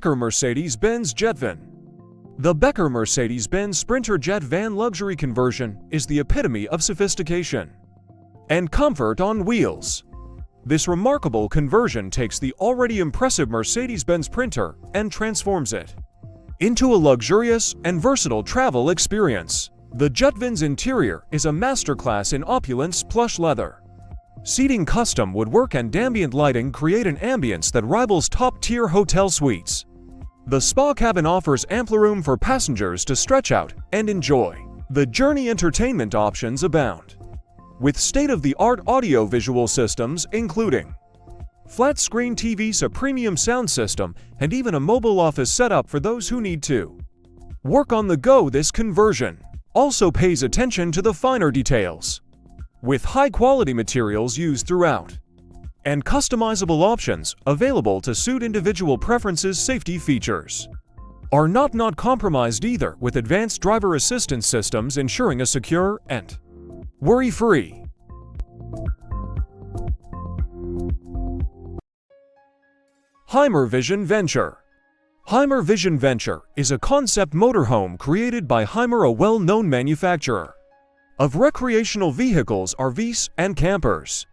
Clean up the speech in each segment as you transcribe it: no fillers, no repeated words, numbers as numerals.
Becker Mercedes-Benz Jetvan. The Becker Mercedes-Benz Sprinter Jet Van luxury conversion is the epitome of sophistication and comfort on wheels. This remarkable conversion takes the already impressive Mercedes-Benz Sprinter and transforms it into a luxurious and versatile travel experience. The Jetvan's interior is a masterclass in opulence plush leather. Seating, custom woodwork, and ambient lighting create an ambience that rivals top-tier hotel suites. The spa cabin offers ample room for passengers to stretch out and enjoy. The journey entertainment options abound, with state-of-the-art audio-visual systems including flat-screen TVs, a premium sound system, and even a mobile office setup for those who need to work on the go. This conversion also pays attention to the finer details, with high-quality materials used throughout and customizable options available to suit individual preferences. Safety features are not compromised either, with advanced driver assistance systems ensuring a secure and worry-free Hymer Vision Venture. Hymer Vision Venture is a concept motorhome created by Hymer, a well-known manufacturer of recreational vehicles, RVs, and campers.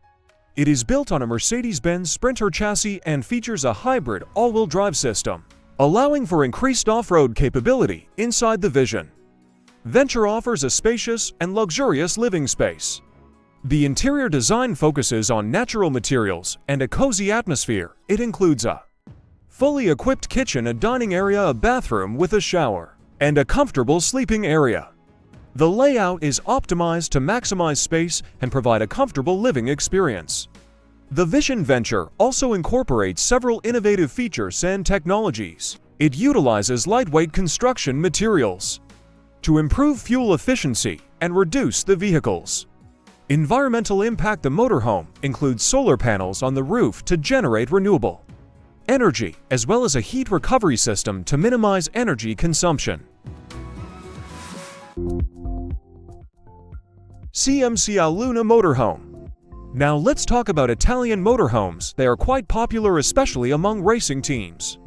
It is built on a Mercedes-Benz Sprinter chassis and features a hybrid all-wheel drive system, allowing for increased off-road capability inside the Vision Venture offers a spacious and luxurious living space. The interior design focuses on natural materials and a cozy atmosphere. It includes a fully equipped kitchen, a dining area, a bathroom with a shower, and a comfortable sleeping area. The layout is optimized to maximize space and provide a comfortable living experience. The Vision Venture also incorporates several innovative features and technologies. It utilizes lightweight construction materials to improve fuel efficiency and reduce the vehicle's environmental impact. The motorhome includes solar panels on the roof to generate renewable energy, as well as a heat recovery system to minimize energy consumption. CMC ALUNA Motorhome. Now let's talk about Italian motorhomes. They are quite popular, especially among racing teams.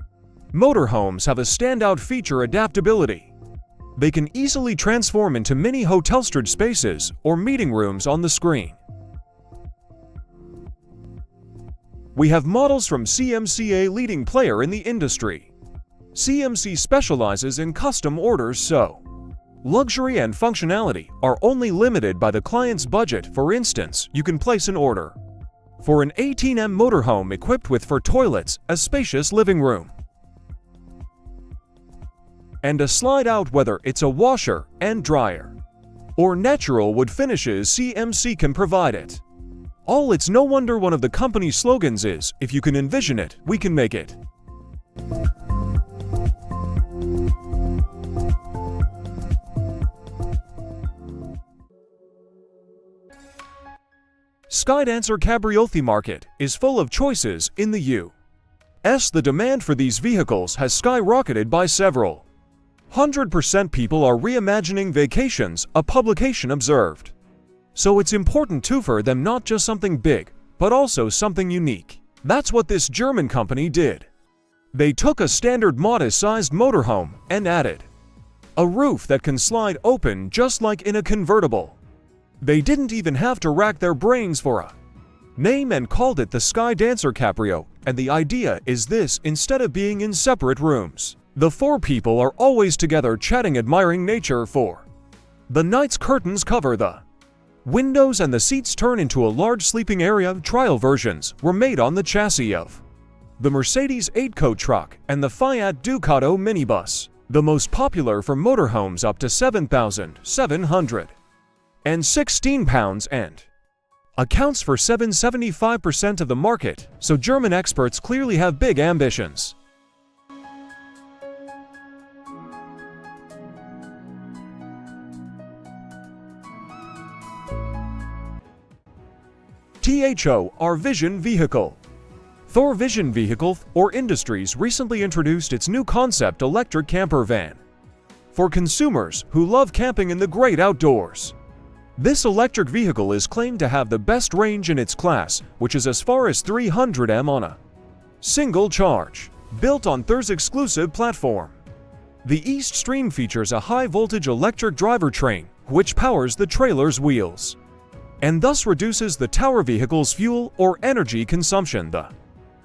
Motorhomes have a standout feature: adaptability. They can easily transform into mini hotel-style spaces or meeting rooms on the screen. We have models from CMC, a leading player in the industry. CMC specializes in custom orders, so luxury and functionality are only limited by the client's budget. For instance, you can place an order for an 18M motorhome equipped with 4 toilets, a spacious living room, and a slide-out, whether it's a washer and dryer or natural wood finishes. CMC can provide it all. It's no wonder one of the company's slogans is, "If you can envision it, we can make it." Skydancer Cabrio. The market is full of choices in the U.S. The demand for these vehicles has skyrocketed by several 100%. People are reimagining vacations, a publication observed. So it's important to for them not just something big, but also something unique. That's what this German company did. They took a standard modest-sized motorhome and added a roof that can slide open just like in a convertible. They didn't even have to rack their brains for a name and called it the Skydancer Cabrio. And the idea is this: instead of being in separate rooms, the 4 people are always together chatting, admiring nature. For the night's curtains cover the windows and the seats turn into a large sleeping area. Trial versions were made on the chassis of the Mercedes 8Co truck and the Fiat Ducato minibus, the most popular for motorhomes up to 7,716 pounds, and accounts for 75% of the market. So German experts clearly have big ambitions. THOR Vision Vehicle. THOR Vision Vehicle or Industries recently introduced its new concept electric camper van for consumers who love camping in the great outdoors. This electric vehicle is claimed to have the best range in its class, which is as far as 300 m on a single charge. built on THOR's exclusive platform. The East Stream features a high-voltage electric drivetrain which powers the trailer's wheels, and thus reduces the tower vehicle's fuel or energy consumption. The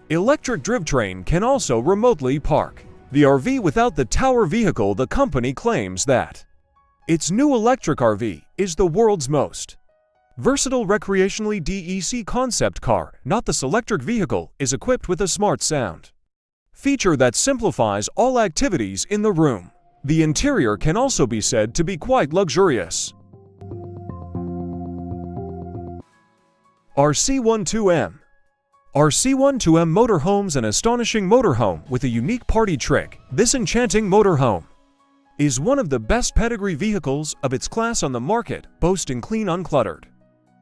electric drivetrain can also remotely park the RV without the tower vehicle. The company claims that its new electric RV is the world's most versatile recreationally DEC concept car. Not this electric vehicle is equipped with a smart sound feature that simplifies all activities in the room. The interior can also be said to be quite luxurious. RC12M. RC12M Motorhome's an astonishing motorhome with a unique party trick. This enchanting motorhome is one of the best pedigree vehicles of its class on the market, boasting clean, uncluttered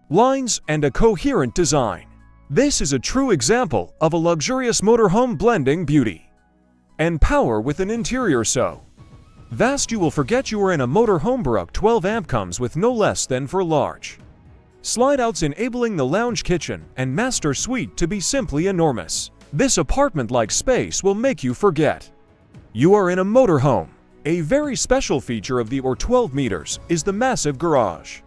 lines and a coherent design. This is a true example of a luxurious motorhome blending beauty and power with an interior so vast you will forget you are in a motorhome. Baroque 12 amp comes with no less than 4 large slide-outs, enabling the lounge, kitchen, and master suite to be simply enormous. This apartment-like space will make you forget you are in a motorhome. A very special feature of the THOR 12 meters is the massive garage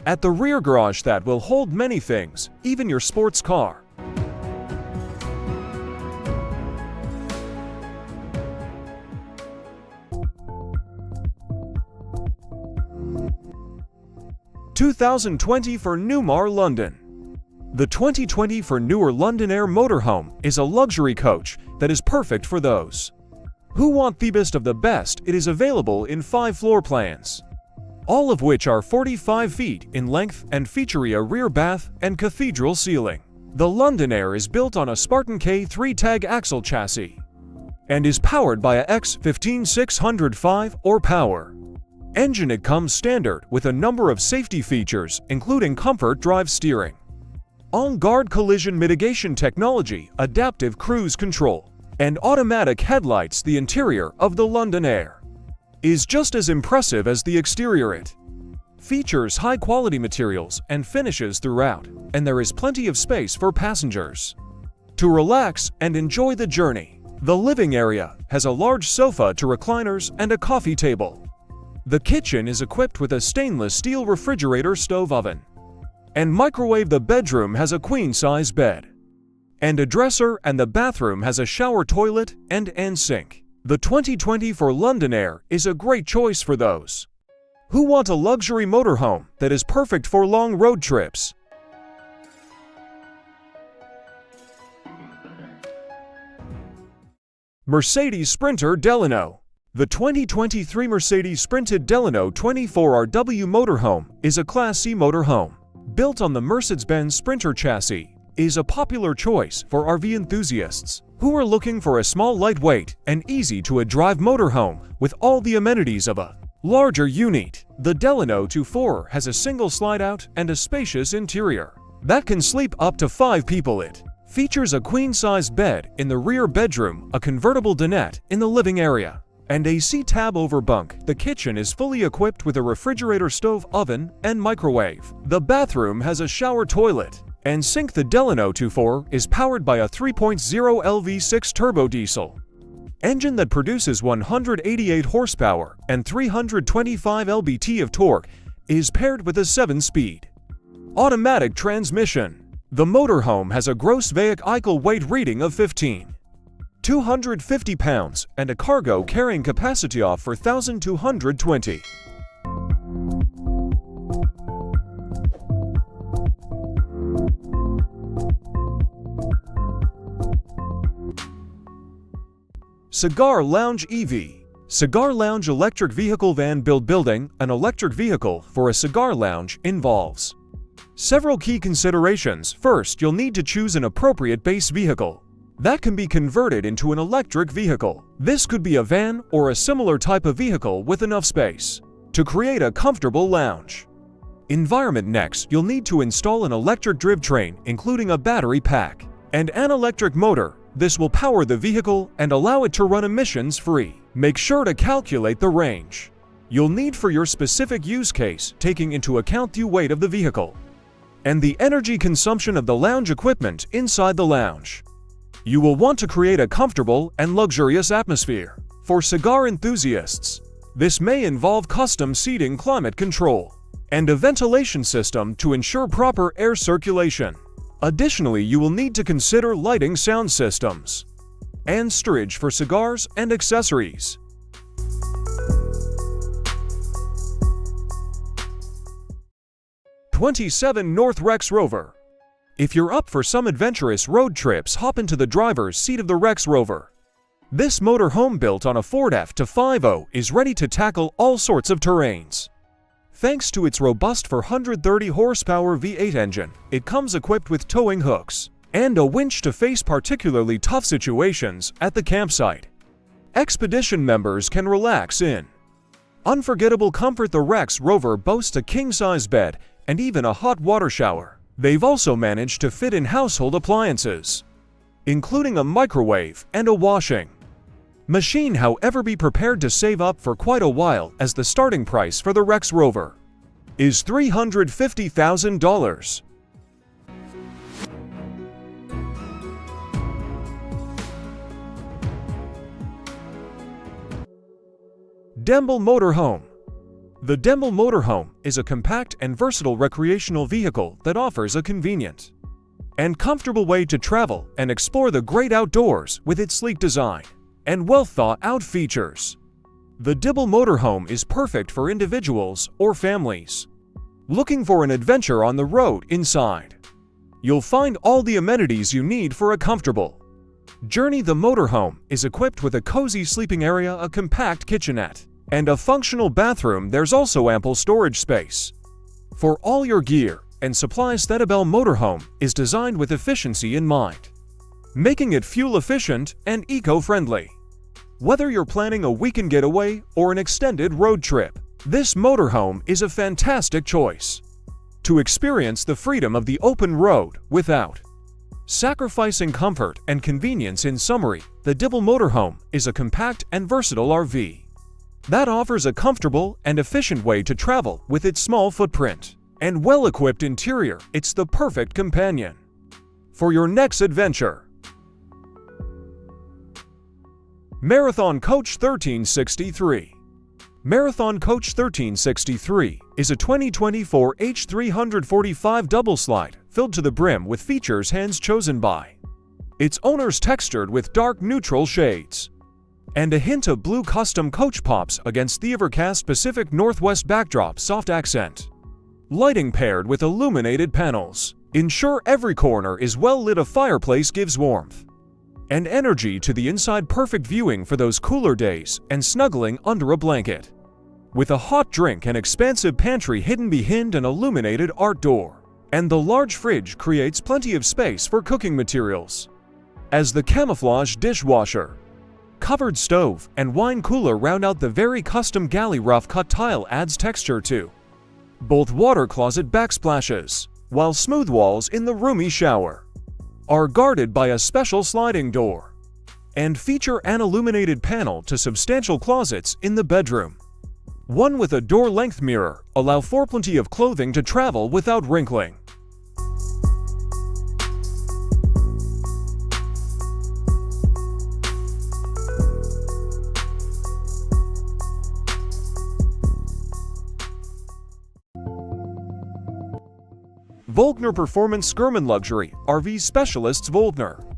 at the rear garage that will hold many things, even your sports car. (2020) for Newmar London. The 2020 for Newmar London Aire motorhome is a luxury coach that is perfect for those who want the best of the best. It is available in 5 floor plans, all of which are 45 feet in length and feature a rear bath and cathedral ceiling. The London Aire is built on a Spartan K3 tag axle chassis and is powered by a X15605 or power engine. It comes standard with a number of safety features, including comfort drive steering, on-guard collision mitigation technology, adaptive cruise control, and automatic headlights. The interior of the London Aire is just as impressive as the exterior. It features high-quality materials and finishes throughout, and there is plenty of space for passengers to relax and enjoy the journey. The living area has a large sofa to recliners and a coffee table. The kitchen is equipped with a stainless steel refrigerator, stove, oven, and microwave. The bedroom has a queen-size bed and a dresser, and the bathroom has a shower, toilet, and sink. The 2020 for London Aire is a great choice for those who want a luxury motorhome that is perfect for long road trips. Mercedes Sprinter Delano. The 2023 Mercedes Sprinter Delano 24RW motorhome is a Class C motorhome built on the Mercedes-Benz Sprinter chassis. Is a popular choice for RV enthusiasts who are looking for a small, lightweight, and easy-to-drive motorhome with all the amenities of a larger unit. The Delano 24 has a single slide-out and a spacious interior that can sleep up to 5 people. It features a queen-size bed in the rear bedroom, a convertible dinette in the living area, and a C-tab over bunk. The kitchen is fully equipped with a refrigerator, stove, oven, and microwave. The bathroom has a shower, toilet, and sink. The Delano 24 is powered by a 3.0 LV6 turbo diesel engine that produces 188 horsepower and 325 lb-ft of torque. Is paired with a 7-speed automatic transmission. The motorhome has a gross vehicle weight reading of 1,250 pounds and a cargo carrying capacity of 4,220. Cigar Lounge EV. Cigar Lounge electric vehicle van. Building an electric vehicle for a cigar lounge involves several key considerations. First, you'll need to choose an appropriate base vehicle that can be converted into an electric vehicle. This could be a van or a similar type of vehicle with enough space to create a comfortable lounge environment. Next, you'll need to install an electric drivetrain, including a battery pack and an electric motor. This will power the vehicle and allow it to run emissions-free. Make sure to calculate the range you'll need for your specific use case, taking into account the weight of the vehicle and the energy consumption of the lounge equipment inside the lounge. You will want to create a comfortable and luxurious atmosphere. For cigar enthusiasts, this may involve custom seating, climate control, and a ventilation system to ensure proper air circulation. Additionally, you will need to consider lighting, sound systems, and storage for cigars and accessories. '27 North RexRover. If you're up for some adventurous road trips, hop into the driver's seat of the RexRover. This motorhome, built on a Ford F-50, is ready to tackle all sorts of terrains. Thanks to its robust 430 horsepower V8 engine, it comes equipped with towing hooks and a winch to face particularly tough situations at the campsite. Expedition members can relax in unforgettable comfort. The RexRover boasts a king-size bed and even a hot water shower. They've also managed to fit in household appliances, including a microwave and a washing machine. However, be prepared to save up for quite a while, as the starting price for the RexRover is $350,000. Dembell Motorhome. The Dembell Motorhome is a compact and versatile recreational vehicle that offers a convenient and comfortable way to travel and explore the great outdoors with its sleek design and well-thought-out features. The Dembell Motorhome is perfect for individuals or families looking for an adventure on the road. Inside, you'll find all the amenities you need for a comfortable journey. The motorhome is equipped with a cozy sleeping area, a compact kitchenette, and a functional bathroom. There's also ample storage space for all your gear and supplies. The Dembell Motorhome is designed with efficiency in mind, making it fuel-efficient and eco-friendly. Whether you're planning a weekend getaway or an extended road trip, this motorhome is a fantastic choice to experience the freedom of the open road without sacrificing comfort and convenience. In summary, the Dembell Motorhome is a compact and versatile RV that offers a comfortable and efficient way to travel. With its small footprint and well-equipped interior, it's the perfect companion for your next adventure. Marathon Coach 1363. Marathon Coach 1363 is a 2024 H345 double slide filled to the brim with features hands chosen by its owners, textured with dark neutral shades and a hint of blue. Custom coach pops against the overcast Pacific Northwest backdrop. Soft accent lighting paired with illuminated panels ensure every corner is well lit. A fireplace gives warmth and energy to the inside, perfect viewing for those cooler days and snuggling under a blanket. With a hot drink and expansive pantry hidden behind an illuminated art door, and the large fridge creates plenty of space for cooking materials, as the camouflage dishwasher, covered stove, and wine cooler round out the very custom galley. Rough cut tile adds texture to both water closet backsplashes, while smooth walls in the roomy shower are guarded by a special sliding door and feature an illuminated panel to substantial closets in the bedroom. One with a door-length mirror allow for plenty of clothing to travel without wrinkling. Volkner Performance German luxury RV specialists Volkner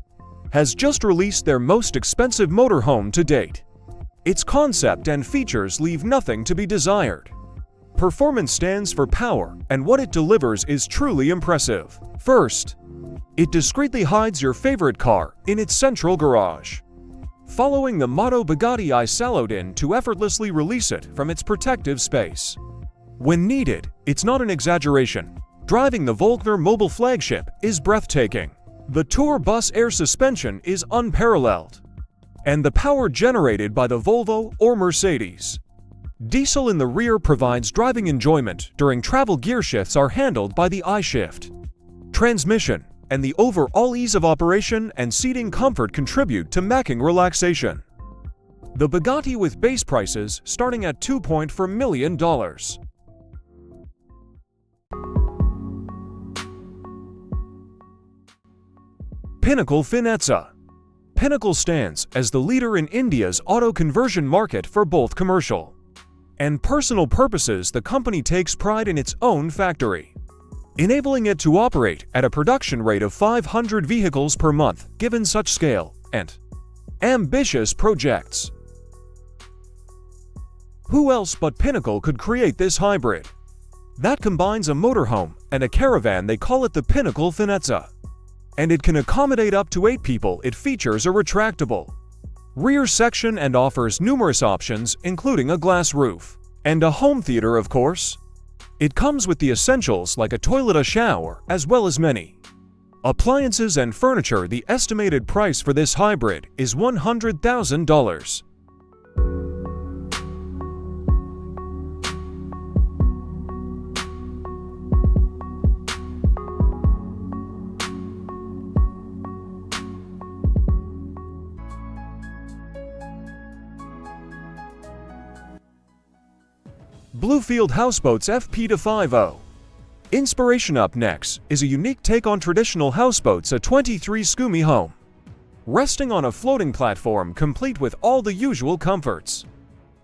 has just released their most expensive motorhome to date. Its concept and features leave nothing to be desired. Performance stands for power, and what it delivers is truly impressive. First, it discreetly hides your favorite car in its central garage, following the motto Bugatti I saloed in to effortlessly release it from its protective space when needed. It's not an exaggeration. Driving the Volkner mobile flagship is breathtaking. The THOR bus air suspension is unparalleled, and the power generated by the Volvo or Mercedes diesel in the rear provides driving enjoyment during travel. Gear shifts are handled by the I-Shift transmission, and the overall ease of operation and seating comfort contribute to making relaxation. The Bugatti, with base prices starting at $2.4 million. Pinnacle Finetza. Pinnacle stands as the leader in India's auto conversion market for both commercial and personal purposes. The company takes pride in its own factory, enabling it to operate at a production rate of 500 vehicles per month, given such scale and ambitious projects. Who else but Pinnacle could create this hybrid that combines a motorhome and a caravan? They call it the Pinnacle Finetza, and it can accommodate up to 8 people. It features a retractable rear section and offers numerous options, including a glass roof and a home theater, of course. It comes with the essentials like a toilet, a shower, as well as many appliances and furniture. The estimated price for this hybrid is $100,000. Bluefield Houseboats FP250. Inspiration. Up next is a unique take on traditional houseboats, a 23 scoomy home resting on a floating platform complete with all the usual comforts.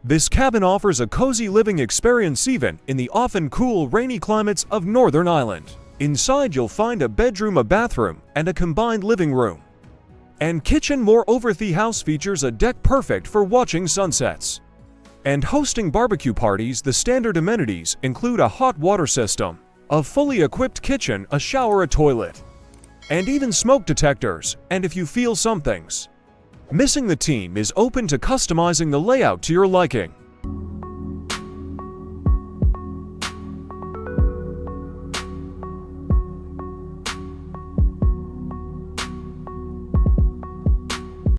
This cabin offers a cozy living experience even in the often cool, rainy climates of Northern Ireland. Inside you'll find a bedroom, a bathroom, and a combined living room and kitchen. Moreover, the house features a deck perfect for watching sunsets and hosting barbecue parties. The standard amenities include a hot water system, a fully equipped kitchen, a shower, a toilet, and even smoke detectors. And if you feel something's missing, the team is open to customizing the layout to your liking.